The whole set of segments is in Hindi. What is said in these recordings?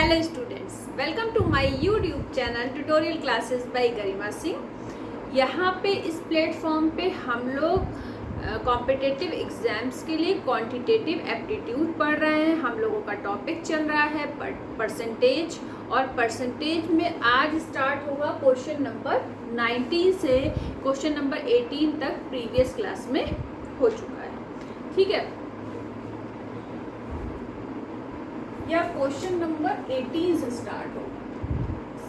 Hello students, welcome to my YouTube channel tutorial classes by Garima Singh. यहाँ पे इस प्लेटफॉर्म पे हम लोग कॉम्पिटिटिव एग्जाम्स के लिए क्वांटिटेटिव एप्टीट्यूड पढ़ रहे हैं। हम लोगों का टॉपिक चल रहा है परसेंटेज, और परसेंटेज में आज स्टार्ट होगा क्वेश्चन नंबर 19 से क्वेश्चन नंबर 18 तक प्रीवियस क्लास में हो चुका है। ठीक है, या क्वेश्चन नंबर 18 से स्टार्ट होगा,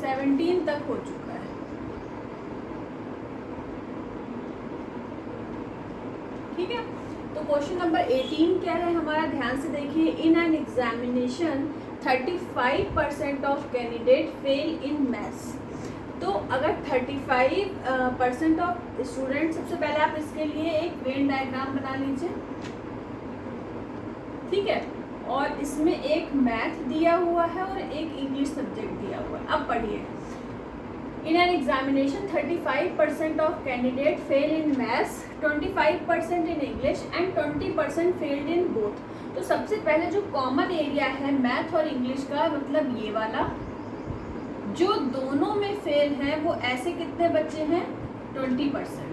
17 तक हो चुका है। ठीक है, तो क्वेश्चन नंबर 18 क्या है हमारा, ध्यान से देखिए। In an examination 35% of candidate fail in maths. तो अगर 35% ऑफ स्टूडेंट, सबसे पहले आप इसके लिए एक वेन डायग्राम बना लीजिए। ठीक है, और इसमें एक मैथ दिया हुआ है और एक इंग्लिश सब्जेक्ट दिया हुआ है। अब पढ़िए। In an examination 35% of candidate fail in maths, 25% in English and 20% failed in both. तो सबसे पहले जो कॉमन एरिया है मैथ और इंग्लिश का, मतलब ये वाला, जो दोनों में फेल है वो ऐसे कितने बच्चे हैं, 20%।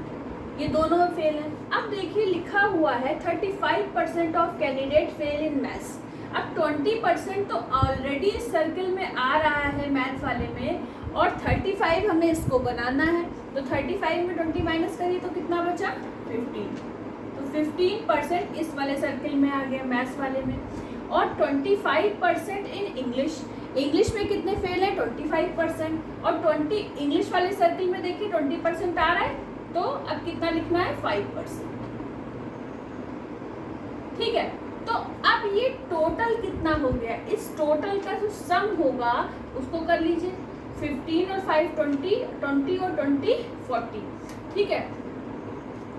ये दोनों में फेल है। अब देखिए लिखा हुआ है 35% of candidate fail in maths. अब 20% तो ऑलरेडी सर्कल में आ रहा है मैथ वाले में, और 35 हमें इसको बनाना है। तो 35 में 20 माइनस करिए तो कितना बचा, 15। तो 15% इस वाले सर्कल में आ गया मैथ्स वाले में, और 25% इन इंग्लिश। इंग्लिश में कितने फेल है, 25%, और 20 इंग्लिश वाले सर्कल में देखिए 20% आ रहा है, तो अब कितना लिखना है, 5%। ठीक है, तो अब ये टोटल कितना हो गया, इस टोटल का जो सम होगा उसको कर लीजिए। 15 और 5 20, 20 और 20 40। ठीक है,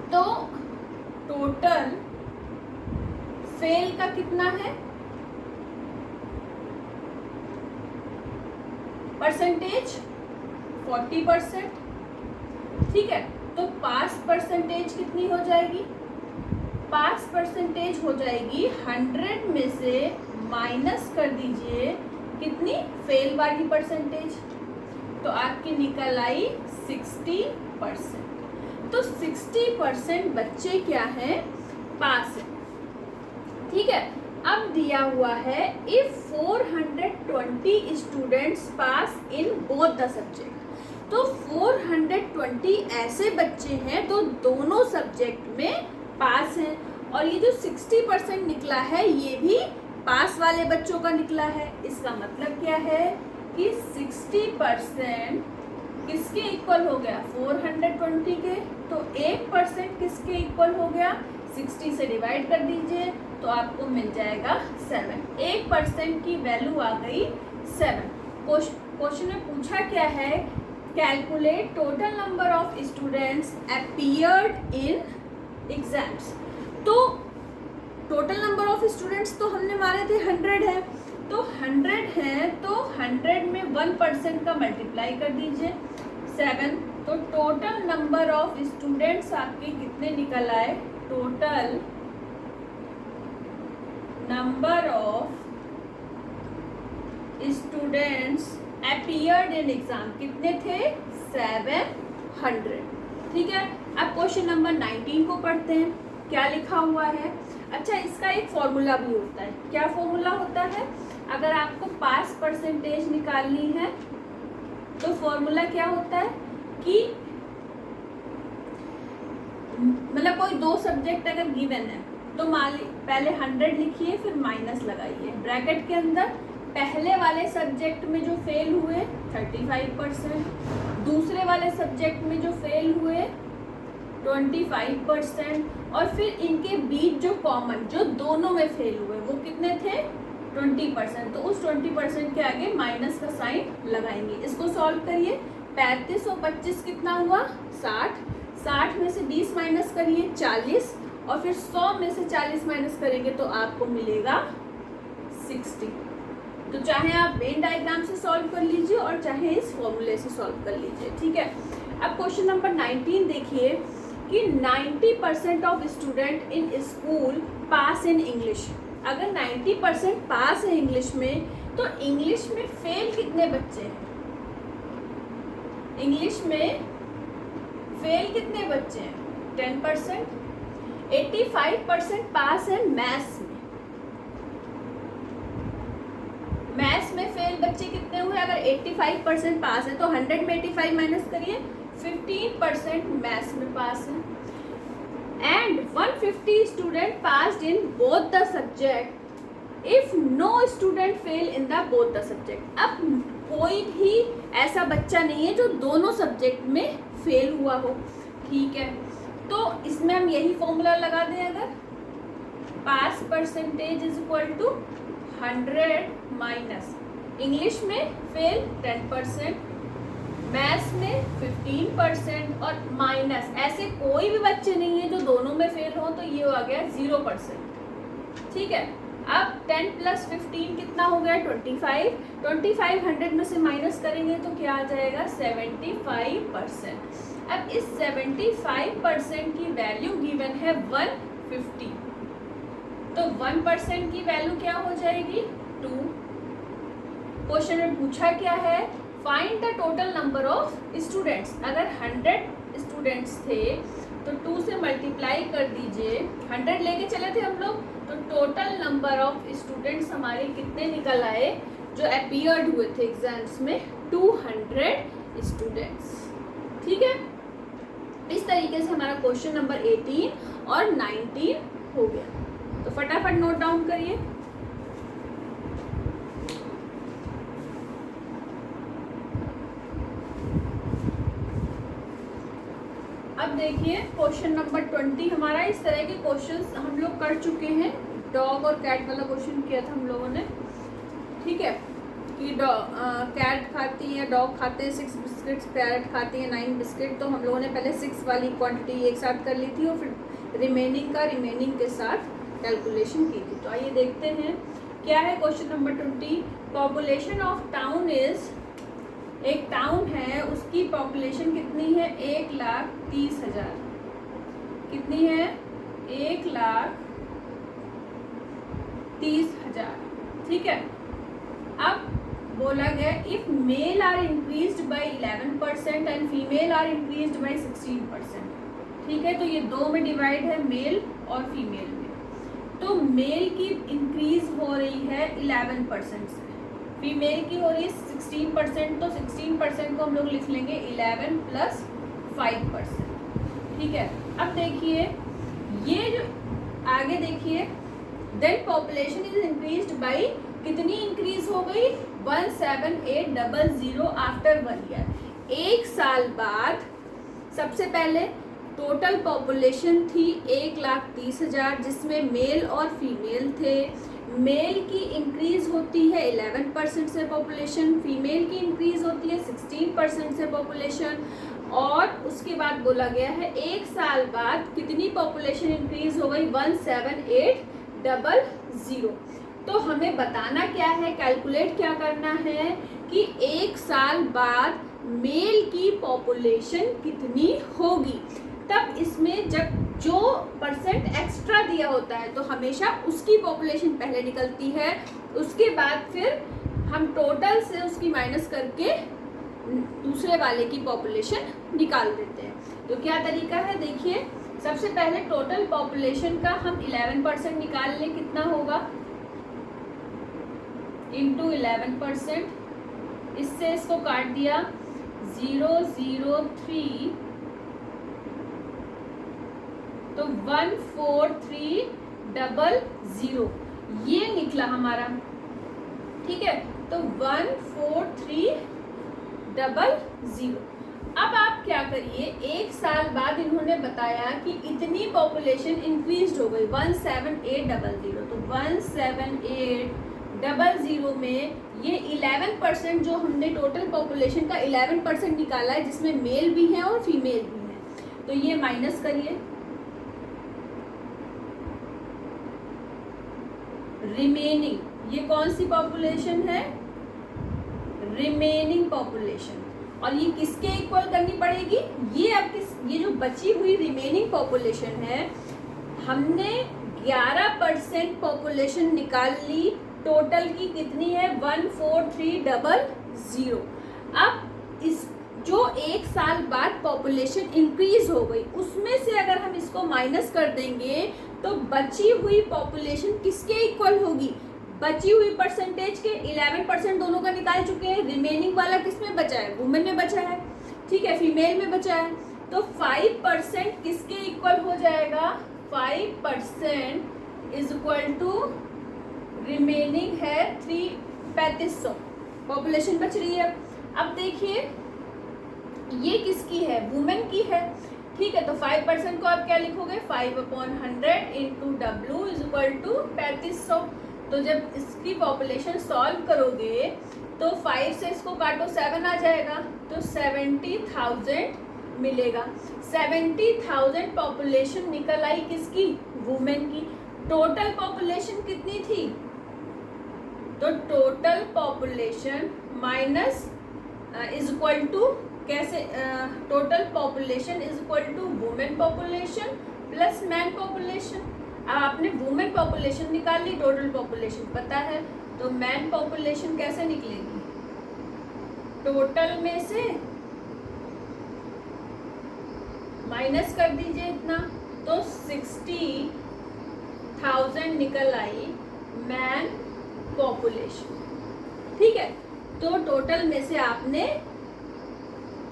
तो टोटल फेल का कितना है, परसेंटेज 40%। ठीक है, तो पास परसेंटेज कितनी हो जाएगी, पास परसेंटेज हो जाएगी 100 में से माइनस कर दीजिए कितनी, फेल वाली परसेंटेज, तो आपकी निकल आई 60%। तो 60% बच्चे क्या हैं, पास है। ठीक है, अब दिया हुआ है if 420 students pass in both the subject. तो 420 ऐसे बच्चे हैं तो दोनों सब्जेक्ट में पास हैं, और ये जो 60% निकला है ये भी पास वाले बच्चों का निकला है। इसका मतलब क्या है कि 60% किसके इक्वल हो गया, 420 के। तो 1% किसके इक्वल हो गया, 60 से डिवाइड कर दीजिए तो आपको मिल जाएगा 7। 1% की वैल्यू आ गई 7। क्वेश्चन में पूछा क्या है, calculate total number of students appeared in exams. तो टोटल नंबर ऑफ स्टूडेंट्स तो हमने माने थे 100 है, तो 100 है तो 100 में 1% का मल्टीप्लाई कर दीजिए 7। तो टोटल नंबर ऑफ स्टूडेंट्स आपके कितने निकल आए, total number of students appeared in exam कितने थे, 700। ठीक है, अब क्वेश्चन नंबर 19 को पढ़ते हैं, क्या लिखा हुआ है। अच्छा, इसका एक फॉर्मूला भी होता है। क्या फॉर्मूला होता है, अगर आपको पास परसेंटेज निकालनी है तो फॉर्मूला क्या होता है कि मतलब कोई दो सब्जेक्ट अगर गिवन है तो मान ली पहले 100 लिखिए, फिर माइनस लगाइए ब्रैकेट के अंदर। पहले वाले सब्जेक्ट में जो फेल हुए 35%, दूसरे वाले सब्जेक्ट में जो फेल हुए 25%, और फिर इनके बीच जो कॉमन, जो दोनों में फेल हुए वो कितने थे, 20%। तो उस 20% के आगे माइनस का साइन लगाएंगे। इसको सॉल्व करिए। 35 और 25 कितना हुआ, 60। 60 में से 20 माइनस करिए 40, और फिर 100 में से 40 माइनस करेंगे तो आपको मिलेगा 60। तो चाहे आप वेन डायग्राम से सॉल्व कर लीजिए और चाहे इस फॉर्मूले से सॉल्व कर लीजिए। ठीक है, अब क्वेश्चन नंबर 19 देखिए कि 90% of student in school pass in English. अगर 90% पास है इंग्लिश में तो इंग्लिश में फेल कितने बच्चे हैं? इंग्लिश में फेल कितने बच्चे हैं? 10%। 85% पास है मैथ्स में। मैथ्स में फेल बच्चे कितने हुए? अगर 85% पास है तो 100 में 85 माइनस करिए, 15% मैथ्स में पास है। And 150 student passed in both the subject if no student fail in the both the subject. अब कोई भी ऐसा बच्चा नहीं है जो दोनों सब्जेक्ट में फेल हुआ हो, ठीक है। तो इसमें हम यही फॉर्मूला लगा दें, अगर pass percentage is equal to 100 minus English में फेल 10%, मैथ्स में 15% और माइनस ऐसे कोई भी बच्चे नहीं है जो दोनों में फेल हो, तो ये आ गया 0%, ठीक है। अब 10 प्लस 15 कितना हो गया? 25। 25 100 में से माइनस करेंगे तो क्या आ जाएगा? 75%। अब इस 75% की वैल्यू गिवन है 150, तो 1% की वैल्यू क्या हो जाएगी? 2। क्वेश्चन में पूछा क्या है? Find the total number of students. अगर 100 स्टूडेंट्स थे तो 2 से मल्टीप्लाई कर दीजिए, 100 लेके चले थे हम लोग, तो टोटल नंबर ऑफ स्टूडेंट्स हमारे कितने निकल आए जो अपीयर्ड हुए थे एग्जाम्स में? 200 स्टूडेंट्स, ठीक है। इस तरीके से हमारा क्वेश्चन नंबर 18 और 19 हो गया। तो फटाफट नोट डाउन करिए। अब देखिए क्वेश्चन नंबर 20 हमारा। इस तरह के क्वेश्चंस हम लोग कर चुके हैं। डॉग और कैट वाला क्वेश्चन किया था हम लोगों ने, ठीक है, कि कैट खाती है, डॉग खाते हैं 6 बिस्किट्स, पैरट खाती है 9 बिस्किट। तो हम लोगों ने पहले 6 वाली क्वांटिटी एक साथ कर ली थी और फिर रिमेनिंग के साथ कैलकुलेशन की थी। तो आइए देखते हैं क्या है question number 20। Population of town is, एक टाउन है उसकी पॉपुलेशन कितनी है? 1,30,000। कितनी है? 1,30,000, ठीक है। अब बोला गया if male are increased by 11% and female are increased by 16%, ठीक है। तो ये 2 में डिवाइड है, मेल और फीमेल में। तो मेल की इंक्रीज हो रही है 11% से, फीमेल की हो रही है 16%। तो 16% को हम लोग लिख लेंगे 11 प्लस 5%, ठीक है। अब देखिए ये जो आगे देखिए, then population is increased by, कितनी इंक्रीज हो गई? 17800 आफ्टर 1 ईयर। 1 साल बाद सबसे पहले टोटल पॉपुलेशन थी 1,30,000 जिसमें मेल और फीमेल थे। मेल की इंक्रीज होती है 11% से पॉपुलेशन, फीमेल की इंक्रीज होती है 16% से पॉपुलेशन। और उसके बाद बोला गया है 1 साल बाद कितनी पॉपुलेशन इंक्रीज हो गई? 17800। तो हमें बताना क्या है, कैलकुलेट क्या करना है कि 1 साल बाद मेल की पॉपुलेशन कितनी होगी। तब इसमें जब जो परसेंट एक्स्ट्रा दिया होता है तो हमेशा उसकी पॉपुलेशन पहले निकलती है, उसके बाद फिर हम टोटल से उसकी माइनस करके दूसरे वाले की पॉपुलेशन निकाल देते हैं। तो क्या तरीका है देखिए, सबसे पहले टोटल पॉपुलेशन का हम 11% निकाल लें, कितना होगा? इंटू 11%, इससे इसको काट दिया 003, तो 14300 ये निकला हमारा, ठीक है। तो 14300। अब आप क्या करिए, 1 साल बाद इन्होंने बताया कि इतनी पॉपुलेशन इंक्रीज हो गई 17800, तो 17800 में ये 11% जो हमने टोटल पॉपुलेशन का 11% निकाला है जिसमें मेल भी है और फीमेल भी है, तो ये माइनस करिए। रिमेनिंग, ये कौन सी पॉपुलेशन है? Remaining population. और ये किसके इक्वल करनी पड़ेगी? ये अब ये जो बची हुई रिमेनिंग पॉपुलेशन है, हमने 11% पॉपुलेशन निकाल ली, टोटल की कितनी है 14300। अब इस जो एक साल बाद पॉपुलेशन इंक्रीज हो गई उसमें से अगर हम इसको माइनस कर देंगे तो बची हुई पॉपुलेशन किसके इक्वल होगी, बची हुई परसेंटेज के 11% दोनों का निकाल चुके हैं, रिमेनिंग वाला किस में बचा है, वुमेन में बचा है, ठीक है, फीमेल में बचा है। तो 5% किसके इक्वल हो जाएगा, 5% इज इक्वल टू रिमेनिंग है 3500, पॉपुलेशन बच रही है। अब देखिए ये किसकी है, वुमेन की है, ठीक है। तो 5% को आप क्या लिखोगे, 5/100 into W is equal to 3500। तो जब इसकी पॉपुलेशन सॉल्व करोगे तो 5 से इसको काटो 7 आ जाएगा, तो 70,000 मिलेगा। 70,000 पॉपुलेशन निकल आई किसकी, वुमेन की। टोटल पॉपुलेशन कितनी थी, तो total population minus is equal to कैसे, total population is equal to women population plus man population. अब आपने वुमेन पॉपुलेशन निकाल ली, टोटल पॉपुलेशन पता है, तो मैन पॉपुलेशन कैसे निकलेगी, टोटल में से माइनस कर दीजिए इतना, तो 60,000 निकल आई मैन पॉपुलेशन, ठीक है। तो टोटल में से आपने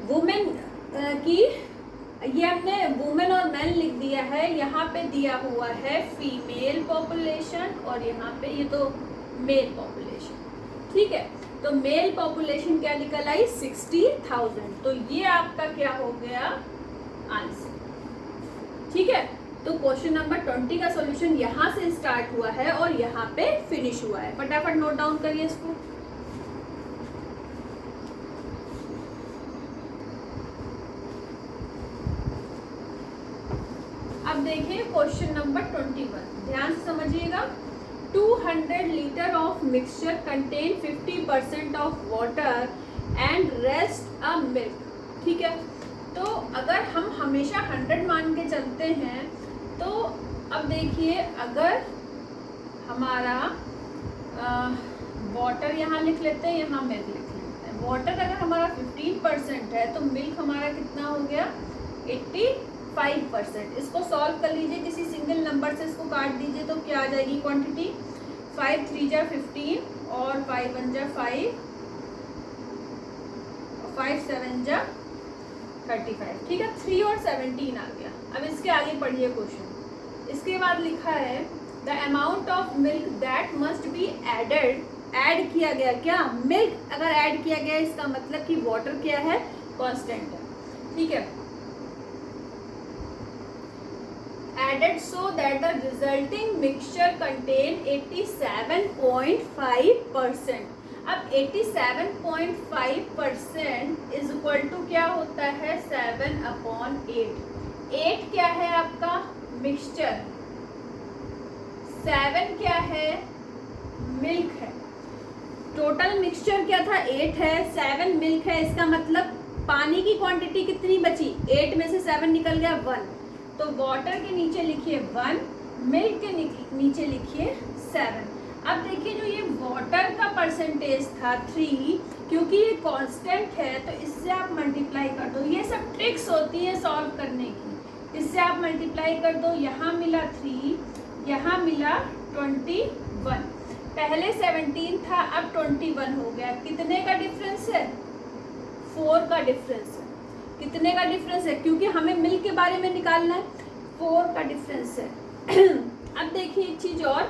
वुमेन की, ये हमने वुमेन और मैन लिख दिया है, यहाँ पे दिया हुआ है फीमेल पॉपुलेशन और यहाँ पे ये तो मेल पॉपुलेशन, ठीक है। तो मेल पॉपुलेशन क्या निकल आई 60,000, तो ये आपका क्या हो गया आंसर, ठीक है। तो क्वेश्चन नंबर 20 का सॉल्यूशन यहाँ से स्टार्ट हुआ है और यहाँ पे फिनिश हुआ है। फटाफट नोट डाउन करिए इसको। अब देखिए क्वेश्चन नंबर 21, ध्यान से समझिएगा। 200 litre of mixture contain 50% of water and rest a milk, ठीक है। तो अगर हम हमेशा 100 मान के चलते हैं तो अब देखिए अगर हमारा वाटर यहाँ लिख लेते हैं, यहाँ मिल्क लिख लेते हैं। वाटर अगर हमारा 15% है तो मिल्क हमारा कितना हो गया 85%। इसको सॉल्व कर लीजिए, किसी सिंगल नंबर से इसको काट दीजिए तो क्या आ जाएगी क्वांटिटी, 5 3 जा 15 और 5 1 जा 5, 5 7 जा 35, ठीक है। 3 और 17 आ गया। अब इसके आगे पढ़िए क्वेश्चन। इसके बाद लिखा है the amount of milk that must be added, add किया गया, क्या मिल्क अगर ऐड किया गया इसका मतलब कि वाटर क्या है, कांस्टेंट है, ठीक है। Added so that the resulting mixture contain 87.5%। अब 87.5% इज इक्वल टू क्या होता है 7/8। 8 क्या है आपका मिक्सचर, 7 क्या है मिल्क है। टोटल मिक्सचर क्या था 8 है, 7 मिल्क है, इसका मतलब पानी की क्वांटिटी कितनी बची, 8 में से 7 निकल गया 1। तो वाटर के नीचे लिखिए 1, मिल्क के नीचे लिखिए 7। अब देखिए जो ये वाटर का परसेंटेज था 3, क्योंकि ये कांस्टेंट है तो इससे आप मल्टीप्लाई कर दो। ये सब ट्रिक्स होती है सॉल्व करने की। इससे आप मल्टीप्लाई कर दो, यहाँ मिला 3, यहाँ मिला 21। पहले 17 था, अब 21 हो गया। कितने का डिफरेंस है, 4 का डिफरेंस है। कितने का डिफरेंस है, क्योंकि हमें मिल्क के बारे में निकालना है, 4 का डिफरेंस है। अब देखिए एक चीज और,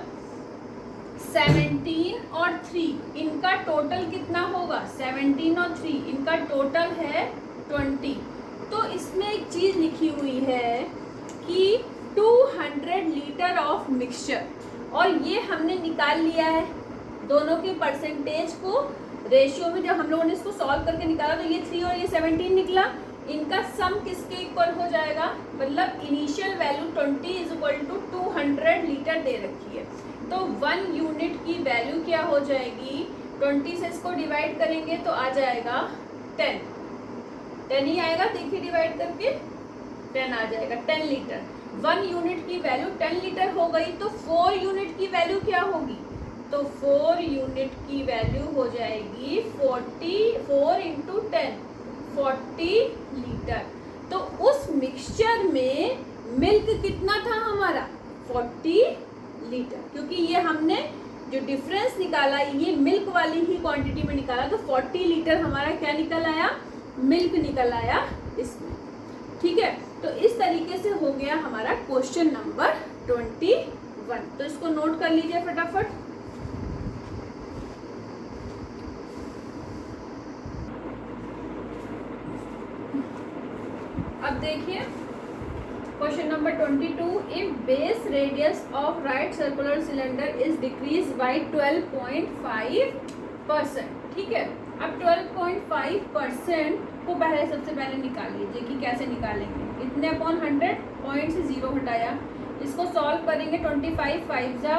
17 और 3 इनका टोटल कितना होगा, 17 और 3 इनका टोटल है 20। तो इसमें एक चीज लिखी हुई है कि 200 लीटर ऑफ मिक्सचर, और ये हमने निकाल लिया है दोनों के परसेंटेज को रेशियो में। जब हम लोगों ने इसको सॉल्व करके निकाला तो ये 3 और ये 17 निकला। इनका सम किसके इक्वल हो जाएगा, मतलब initial value 20 is equal to 200 litre दे रखी है, तो 1 यूनिट की वैल्यू क्या हो जाएगी, 20 से इसको डिवाइड करेंगे तो आ जाएगा 10 ही आएगा। देखिए डिवाइड करके 10 आ जाएगा, 10 लीटर। 1 यूनिट की वैल्यू 10 लीटर हो गई, तो 4 यूनिट की वैल्यू क्या होगी? तो 4 यूनिट की वैल्यू हो जाएगी 4 इंटू 10, 40 लीटर। तो उस मिक्सचर में मिल्क कितना था हमारा? 40 लीटर, क्योंकि ये हमने जो डिफरेंस निकाला ये मिल्क वाली ही क्वांटिटी में निकाला, तो 40 लीटर हमारा क्या निकल आया? मिल्क निकल आया इसमें। ठीक है, तो इस तरीके से हो गया हमारा क्वेश्चन नंबर 21। तो इसको नोट कर लीजिए फटाफट। अब देखिए question number 22, if base radius of right circular cylinder is decrease by 12.5%। ठीक है, अब 12.5% को सबसे पहले निकाल लीजिए कि कैसे निकालेंगे। इतने अपॉन 100, पॉइंट से 0 हटाया, इसको सॉल्व करेंगे 25 5 जा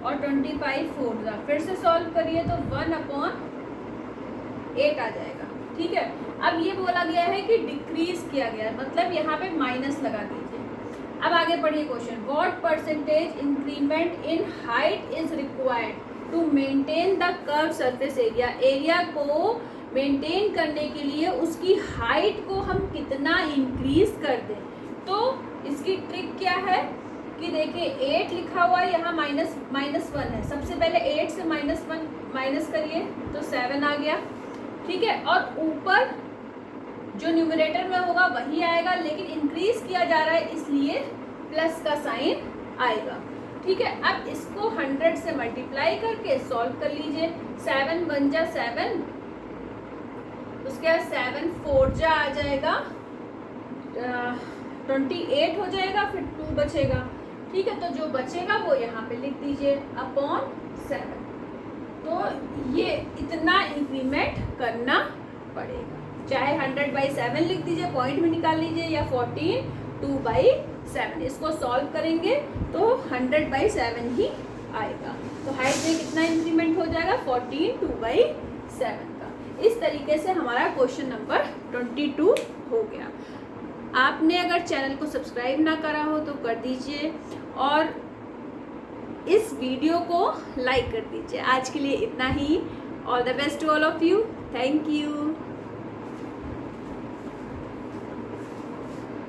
और 25 4 जा, फिर से सॉल्व करिए तो 1/8 आ जाएगा। ठीक है, अब ये बोला गया है कि डिक्रीज किया गया है, मतलब यहाँ पे माइनस लगा दीजिए। अब आगे पढ़िए question, what percentage increment in height is required to maintain the curve surface area. Area को मेंटेन करने के लिए उसकी हाइट को हम कितना इंक्रीज कर दें। तो इसकी ट्रिक क्या है कि देखिए 8 लिखा हुआ है, यहाँ -1 है, सबसे पहले 8 से -1 माइनस करिए तो 7 आ गया। ठीक है, और ऊपर जो न्यूमरेटर में होगा वही आएगा, लेकिन इंक्रीज किया जा रहा है इसलिए प्लस का साइन आएगा। ठीक है, अब इसको 100 से मल्टीप्लाई करके सॉल्व कर लीजिए। 7 1 जा 7, उसके बाद 7 4 जा आ जाएगा 28 हो जाएगा, फिर 2 बचेगा। ठीक है, तो जो बचेगा वो यहाँ पे लिख दीजिए अपॉन 7। तो ये इतना इंक्रीमेंट करना पड़ेगा, चाहे 100/7 लिख दीजिए, पॉइंट में निकाल लीजिए, या 14 2/7। इसको सॉल्व करेंगे तो 100/7 ही आएगा। तो हाइट में कितना इंक्रीमेंट हो जाएगा? 14 2/7 का। इस तरीके से हमारा क्वेश्चन नंबर 22 हो गया। आपने अगर चैनल को सब्सक्राइब ना करा हो तो कर दीजिए और इस वीडियो को लाइक कर दीजिए। आज के लिए इतना ही। All the best to all of you. Thank you.